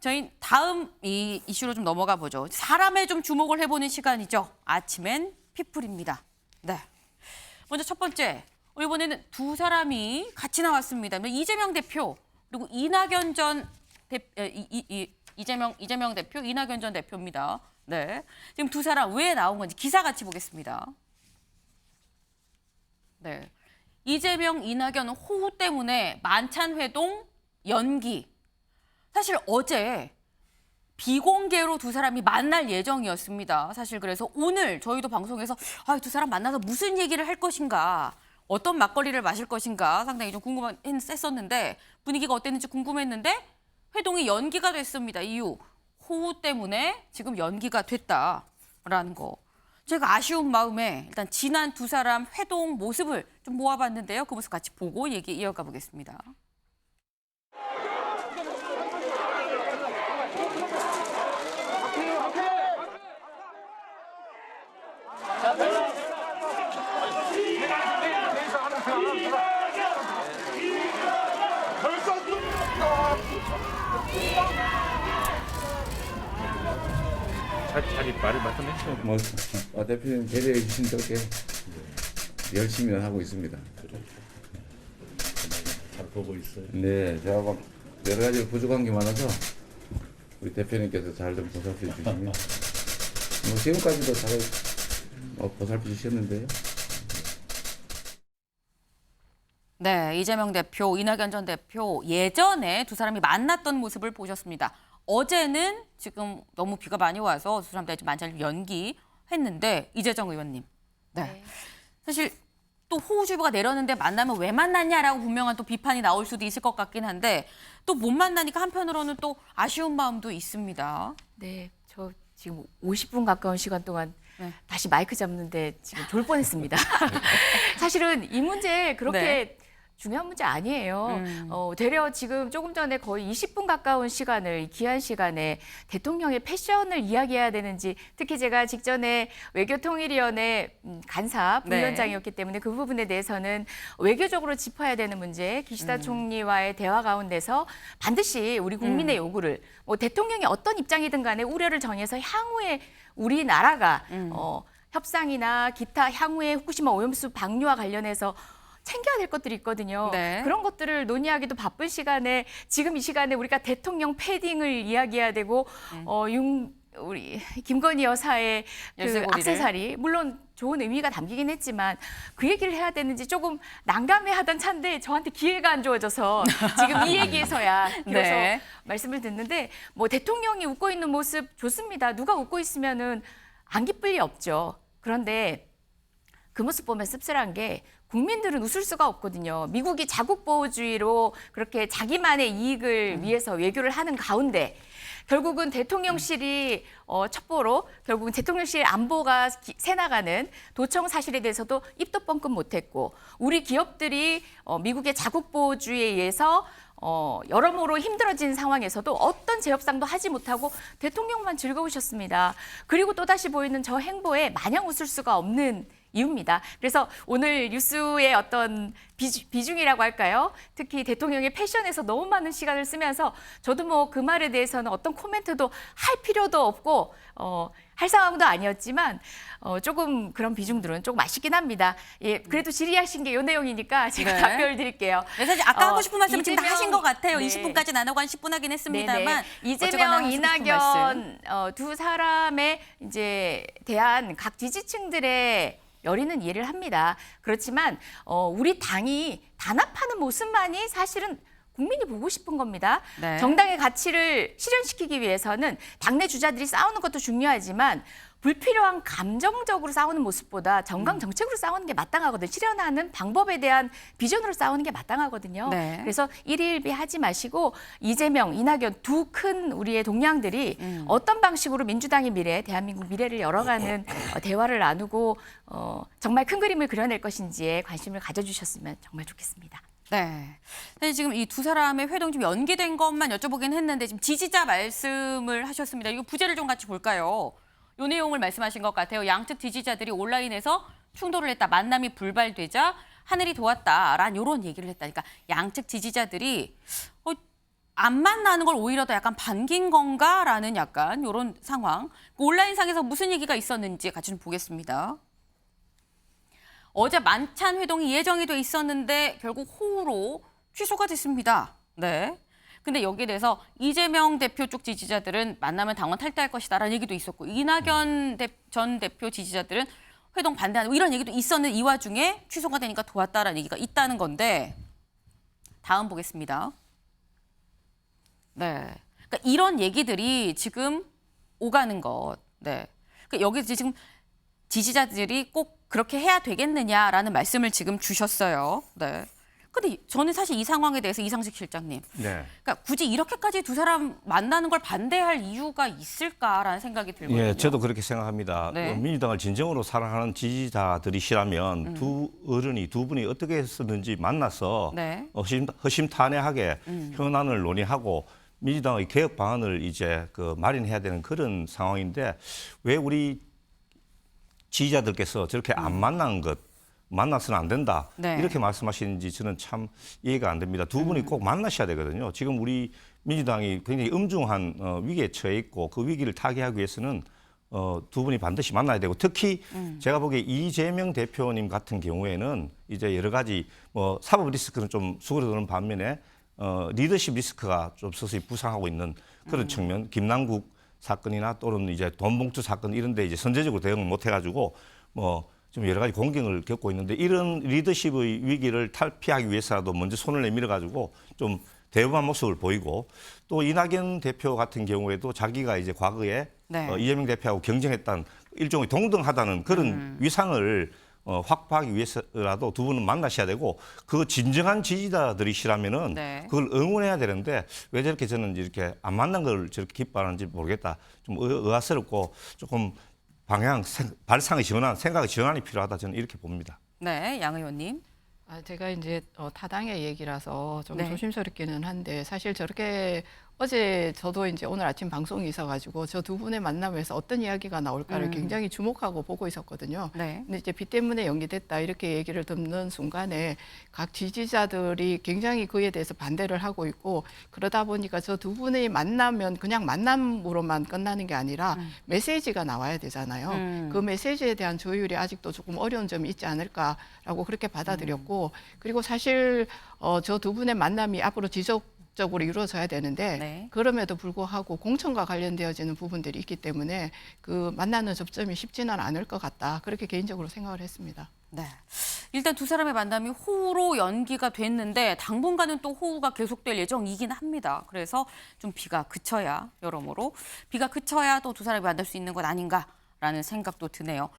저희 다음 이 이슈로 좀 넘어가 보죠. 사람에 좀 주목을 해보는 시간이죠. 아침엔 피플입니다. 네. 먼저 첫 번째, 이번에는 두 사람이 같이 나왔습니다. 이재명 대표 그리고 이낙연 전 이재명 대표, 이낙연 전 대표입니다. 네. 지금 두 사람 왜 나온 건지 기사 같이 보겠습니다. 네. 이재명, 이낙연 호우 때문에 만찬 회동 연기. 사실 어제 비공개로 두 사람이 만날 예정이었습니다. 사실 그래서 오늘 저희도 방송에서 두 사람 만나서 무슨 얘기를 할 것인가, 어떤 막걸리를 마실 것인가 상당히 좀 궁금했었는데 분위기가 어땠는지 궁금했는데 회동이 연기가 됐습니다. 이유 호우 때문에 지금 연기가 됐다라는 거. 제가 아쉬운 마음에 일단 지난 두 사람 회동 모습을 좀 모아봤는데요. 그 모습 같이 보고 얘기 이어가 보겠습니다. 자기 말을 말씀했죠. 대표님 배려해 주신 덕에 열심히 하고 있습니다. 잘 보고 있어요. 네, 제가 막 여러 가지 부족한 게 많아서 우리 대표님께서 잘 좀 보살펴 주시면 지금까지도 잘 보살펴 주셨는데요. 네, 이재명 대표, 이낙연 전 대표 예전에 두 사람이 만났던 모습을 보셨습니다. 어제는 지금 너무 비가 많이 와서 두 사람 다 만찬을 연기했는데 이재정 의원님, 네. 사실 또 호우주의보가 내렸는데 만나면 왜 만났냐라고 분명한 또 비판이 나올 수도 있을 것 같긴 한데 또 못 만나니까 한편으로는 또 아쉬운 마음도 있습니다. 네, 저 지금 50분 가까운 시간 동안 네. 다시 마이크 잡는데 지금 졸 뻔했습니다. 사실은 이 문제 그렇게 네. 중요한 문제 아니에요. 되려 지금 조금 전에 거의 20분 가까운 시간을, 귀한 시간에 대통령의 패션을 이야기해야 되는지, 특히 제가 직전에 외교통일위원회 간사 부위원장이었기 때문에 그 부분에 대해서는 외교적으로 짚어야 되는 문제, 기시다 총리와의 대화 가운데서 반드시 우리 국민의 요구를, 대통령이 어떤 입장이든 간에 우려를 정해서 향후에 우리나라가 협상이나 기타 향후에 후쿠시마 오염수 방류와 관련해서 챙겨야 될 것들이 있거든요. 네. 그런 것들을 논의하기도 바쁜 시간에 지금 이 시간에 우리가 대통령 패딩을 이야기해야 되고 우리 김건희 여사의 그 열쇠고리를. 액세서리 물론 좋은 의미가 담기긴 했지만 그 얘기를 해야 되는지 조금 난감해하던 차인데 저한테 기회가 안 주어져서 지금 이 얘기에서야 비로소 네. 말씀을 듣는데 대통령이 웃고 있는 모습 좋습니다. 누가 웃고 있으면은 안 기쁠 리 없죠. 그런데 그 모습 보면 씁쓸한 게 국민들은 웃을 수가 없거든요. 미국이 자국보호주의로 그렇게 자기만의 이익을 위해서 외교를 하는 가운데 결국은 대통령실이 첩보로 결국은 대통령실 안보가 새나가는 도청 사실에 대해서도 입도 뻥끗 못했고 우리 기업들이 미국의 자국보호주의에 의해서 여러모로 힘들어진 상황에서도 어떤 재협상도 하지 못하고 대통령만 즐거우셨습니다. 그리고 또다시 보이는 저 행보에 마냥 웃을 수가 없는 이유입니다. 그래서 오늘 뉴스의 어떤 비중이라고 할까요? 특히 대통령의 패션에서 너무 많은 시간을 쓰면서 저도 그 말에 대해서는 어떤 코멘트도 할 필요도 없고 할 상황도 아니었지만 조금 그런 비중들은 조금 아쉽긴 합니다. 예, 그래도 질의하신 게 이 내용이니까 제가 네. 답변을 드릴게요. 네, 사실 아까 하고 싶은 말씀은 지금 다 하신 것 같아요. 네. 20분까지 나누고 한 10분 하긴 했습니다만 네네. 이재명, 어쨌거나 하고 싶은 말씀. 이낙연 두 사람에 이제 대한 각 지지층들의 열의는 이해를 합니다. 그렇지만 우리 당이 단합하는 모습만이 사실은 국민이 보고 싶은 겁니다. 네. 정당의 가치를 실현시키기 위해서는 당내 주자들이 싸우는 것도 중요하지만 불필요한 감정적으로 싸우는 모습보다 정강 정책으로 싸우는 게 마땅하거든요. 실현하는 방법에 대한 비전으로 싸우는 게 마땅하거든요. 네. 그래서 일희일비 하지 마시고 이재명, 이낙연 두 큰 우리의 동량들이 어떤 방식으로 민주당의 미래, 대한민국 미래를 열어가는 대화를 나누고 정말 큰 그림을 그려낼 것인지에 관심을 가져주셨으면 정말 좋겠습니다. 네. 사실 지금 이 두 사람의 회동 좀 연기된 것만 여쭤보긴 했는데 지금 지지자 말씀을 하셨습니다. 이거 부제를 좀 같이 볼까요? 이 내용을 말씀하신 것 같아요. 양측 지지자들이 온라인에서 충돌을 했다. 만남이 불발되자 하늘이 도왔다라는 이런 얘기를 했다. 그러니까 양측 지지자들이 안 만나는 걸 오히려 더 약간 반긴 건가라는 약간 이런 상황. 온라인상에서 무슨 얘기가 있었는지 같이 좀 보겠습니다. 어제 만찬 회동이 예정이 돼 있었는데 결국 호우로 취소가 됐습니다. 네. 근데 여기에 대해서 이재명 대표 쪽 지지자들은 만나면 당원 탈퇴할 것이다라는 얘기도 있었고 이낙연 전 대표 지지자들은 회동 반대하는 이런 얘기도 있었는데 이 와중에 취소가 되니까 도왔다라는 얘기가 있다는 건데 다음 보겠습니다. 네. 그러니까 이런 얘기들이 지금 오가는 것. 네. 그러니까 여기 지금 지지자들이 꼭 그렇게 해야 되겠느냐라는 말씀을 지금 주셨어요. 네. 근데 저는 사실 이 상황에 대해서 이상식 실장님, 네. 그러니까 굳이 이렇게까지 두 사람 만나는 걸 반대할 이유가 있을까라는 생각이 들거든요. 예, 저도 그렇게 생각합니다. 네. 민주당을 진정으로 사랑하는 지지자들이시라면 두 어른이 두 분이 어떻게 했었는지 만나서 네. 허심탄회하게 현안을 논의하고 민주당의 개혁 방안을 이제 마련해야 되는 그런 상황인데 왜 우리 지지자들께서 저렇게 안 만난 것 만나서는 안 된다. 네. 이렇게 말씀하시는지 저는 참 이해가 안 됩니다. 두 분이 꼭 만나셔야 되거든요. 지금 우리 민주당이 굉장히 엄중한 위기에 처해 있고 그 위기를 타개하기 위해서는 두 분이 반드시 만나야 되고 특히 제가 보기에 이재명 대표님 같은 경우에는 이제 여러 가지 사법 리스크는 좀 수그러드는 반면에 리더십 리스크가 좀 서서히 부상하고 있는 그런 측면. 김남국 사건이나 또는 이제 돈봉투 사건 이런 데 이제 선제적으로 대응을 못 해가지고 좀 여러 가지 공경을 겪고 있는데 이런 리더십의 위기를 탈피하기 위해서라도 먼저 손을 내밀어 가지고 좀 대범한 모습을 보이고 또 이낙연 대표 같은 경우에도 자기가 이제 과거에 네. 이재명 대표하고 경쟁했던 일종의 동등하다는 그런 위상을 확보하기 위해서라도 두 분은 만나셔야 되고 그 진정한 지지자들이시라면은 네. 그걸 응원해야 되는데 왜 저렇게 저는 이렇게 안 만난 걸 저렇게 기뻐하는지 모르겠다. 좀 의아스럽고 조금 발상의 전환, 생각의 전환이 필요하다 저는 이렇게 봅니다. 네, 양 의원님. 제가 이제 타당의 얘기라서 좀 네. 조심스럽기는 한데 사실 저렇게 어제 저도 이제 오늘 아침 방송이 있어가지고 저 두 분의 만남에서 어떤 이야기가 나올까를 굉장히 주목하고 보고 있었거든요. 네. 근데 이제 비 때문에 연기됐다 이렇게 얘기를 듣는 순간에 각 지지자들이 굉장히 그에 대해서 반대를 하고 있고 그러다 보니까 저 두 분의 만나면 그냥 만남으로만 끝나는 게 아니라 메시지가 나와야 되잖아요. 그 메시지에 대한 조율이 아직도 조금 어려운 점이 있지 않을까라고 그렇게 받아들였고 그리고 사실 저 두 분의 만남이 앞으로 지속적으로 이루어져야 되는데 네. 그럼에도 불구하고 공천과 관련되어지는 부분들이 있기 때문에 그 만나는 접점이 쉽지는 않을 것 같다. 그렇게 개인적으로 생각을 했습니다. 네. 일단 두 사람의 만남이 호우로 연기가 됐는데 당분간은 또 호우가 계속될 예정이긴 합니다. 그래서 좀 비가 그쳐야 여러모로 비가 그쳐야 또 두 사람이 만날 수 있는 것 아닌가라는 생각도 드네요.